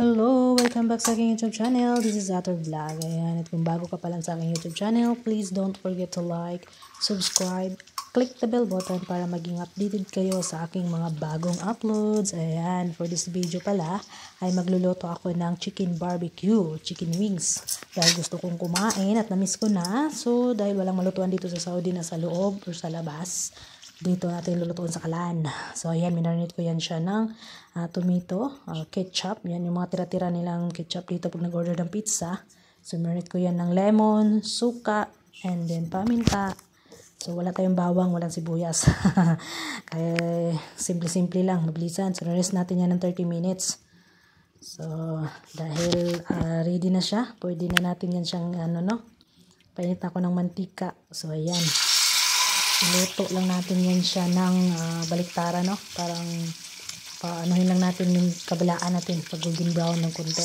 Hello! Welcome back sa aking YouTube channel. This is Ator Vlog. Ayan, at kung bago ka pa lang sa aking YouTube channel, please don't forget to like, subscribe, click the bell button para maging updated kayo sa aking mga bagong uploads. Ayan, for this video pala, ay magluluto ako ng chicken barbecue, chicken wings. Dahil gusto kong kumain at namiss ko na. So, dahil walang malutuan dito sa Saudi na sa loob or sa labas, dito natin lulutuin sa kalan. So, ayan, minarinate ko yan siya ng tomato, ketchup. Yan yung mga tira-tira nilang ketchup dito pag nag-order ng pizza. So, minarinate ko yan ng lemon, suka, and then paminta. So, wala tayong bawang, walang sibuyas. Kaya, simple-simple lang, mabilisan. So, rest natin yan ng 30 minutes. So, dahil ready na siya, pwede na natin yan siyang, painit na ako ng mantika. So, ayan. Iluto lang natin yan siya ng baliktara, no? Parang paanuhin lang natin yung kabilaan natin pag golden brown ng konti.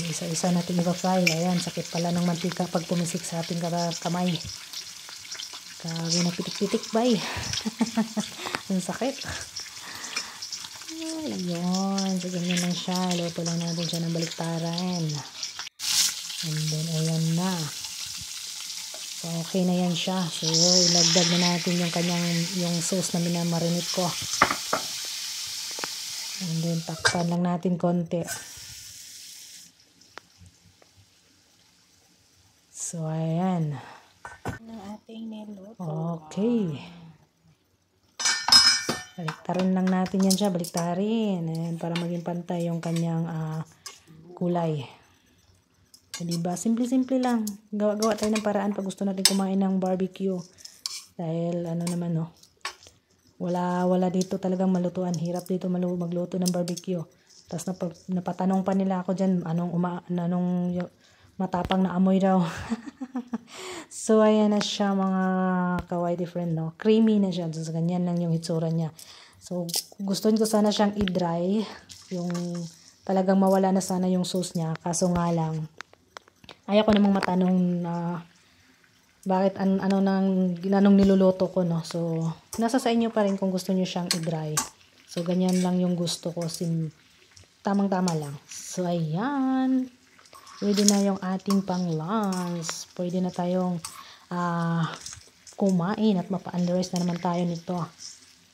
Isa-isa natin i-fry. Ayan, sakit pala ng mantika pag pumisik sa ating kamay. Kaya napitik-pitik bay. Ang sakit. Ayun. So, ganyan lang siya. Iluto lang natin siya ng baliktaran. And then, ayan na. So, okay na yan siya. So, ilagdag na natin yung sauce na minamarinate ko. And then, takpan lang natin konti. So, ayan. Okay. Baliktarin lang natin yan siya. Baliktarin. Ayan, para maging pantay yung kanyang kulay. Diba? Simple-simple lang. Gawa tayo ng paraan pag gusto natin kumain ng barbecue. Dahil, wala dito talagang malutuan. Hirap dito magluto ng barbecue. Tapos napatanong pa nila ako dyan, anong matapang na amoy daw. So, ayan na siya mga kawaii friend, no? Creamy na siya. So, ganyan lang yung hitsura niya. So, gusto ko sana siyang i-dry. Yung talagang mawala na sana yung sauce niya. Kaso nga lang, ayaw ko namang matanong na bakit anong niluluto ko, no? So, nasa sa inyo pa rin kung gusto niyo siyang i-dry. So, ganyan lang yung gusto ko. Tamang-tama lang. So, ayan. Pwede na yung ating pang lunch. Pwede na tayong kumain at mapa-underrest na naman tayo nito.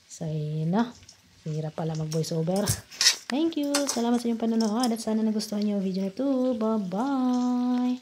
So, ayan na. Hirap pala mag-voice over. Thank you. Salamat sa inyong panonood at sana nagustuhan niyo ang video na ito. Bye-bye.